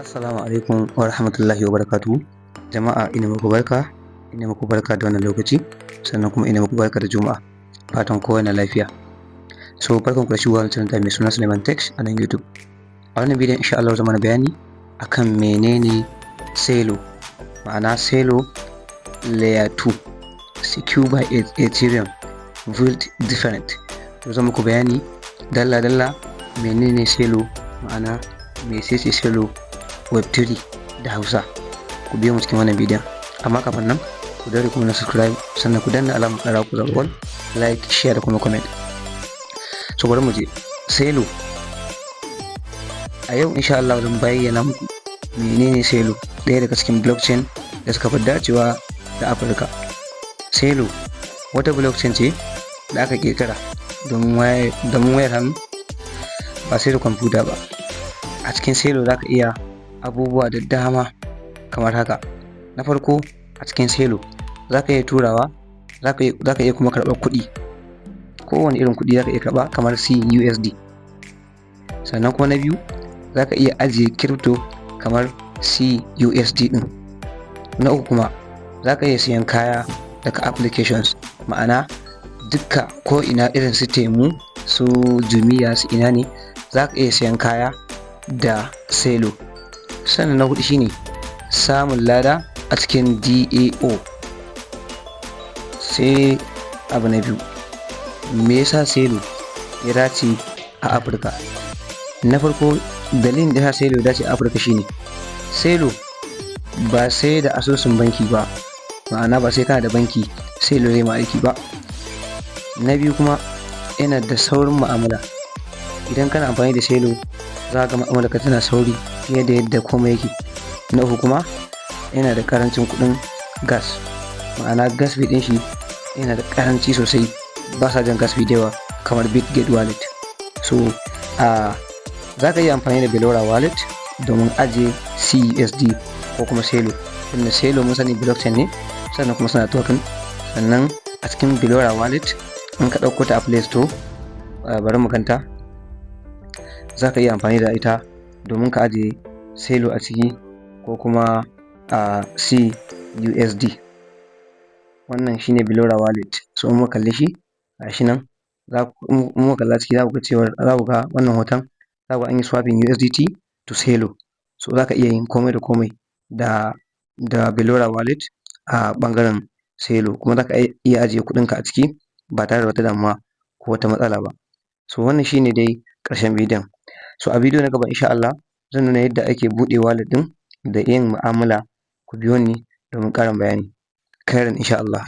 Assalamu alaikum wa rahmatullahi wa barakatuhu. Jama'a ina muku barka da wannan lokaci, sannan kuma ina muku barka da Juma'a. Fatan kowa na lafiya. So barkan ku da shigowa wannan channel mai suna Suleiman Tech a nan YouTube. A wannan bidiyon insha Allah zan mana bayani akan menene Celo, ma'ana Celo Layer 2 secure by Ethereum built different. To zan muku bayani dalla menene Celo, ma'ana mecece Celo Web3 da Hausa. Ku biyo mu cikin wannan bidiyon, amma kafin nan ku dare kuma na subscribe, sannan ku danna alamar ƙara ku zaɓa like, share da kuma comment. So bari mu je Celo. A yau insha Allah zan bayyana muku menene Celo, ɗaya daga cikin blockchain da suka fi dacewa da Afirka. Celo wata blockchain ce da aka ƙirƙira domin wayar hannu, ba sai da kwamfuta ba. A cikin Celo za ka iya abubuwa da dama kamar haka. Na farko, a cikin Celo za ka iya turawa, za ka iya kuma karɓar kuɗi, kowane irin kuɗi za ka iya karɓa kamar CUSD. Sannan kuma na biyu, za ka iya ajiye crypto kamar CUSD ɗin. Na uku kuma, za ka iya siyan kaya daga applications, ma'ana dukka ko ina irin su Temu, su Jumia, su ina ne za ka iya siyan kaya da Celo. Sannan na hudu shine samun lada a cikin DAO. Sai abu na biyu, me yasa Celo ya dace a Afirka? Na farko, dalilin da yasa Celo ya dace a Afirka shine Celo ba sai da asusun banki ba, ma'ana ba sai kana da banki Celo zai ma aiki ba. Na biyu kuma, yana da saurin mu'amala. Idan kana amfani da Celo za ga mu'amalarka tana sauri fiye da yadda komai yake. Na uku kuma, yana da karancin kuɗin gas, ma'ana gas fee ɗin shi yana da karanci sosai, ba sa jan gas fee da yawa kamar Bitget wallet. So za ka iya amfani da Belora wallet domin ajiye CUSD ko kuma Celo. Inda Celo mun sani blockchain ne, sannan kuma suna token. Sannan a cikin Belora wallet in ka ɗauko ta a Play Store, bari mu kanta, za ka iya amfani da ita domin ka ajiye Celo a ciki ko kuma CUSD. Wannan shine Belora wallet. So in muka kalle shi gashi nan, in muka kalla ciki za ku ga cewa, za ku ga wannan hoton, za ku ga an yi swapping USDT to Celo. So za ka iya yin komai da komai da Belora wallet a ɓangaren Celo, kuma za ka iya ajiye kuɗinka a ciki ba tare da wata damuwa ko wata matsala ba. So wannan shine dai ƙarshen bidiyon. So a bidiyo na gaba insha Allah zan nuna yadda ake buɗe wallet ɗin da yin mu'amala. Ku biyo ni domin ƙarin bayani. Khairan insha Allah.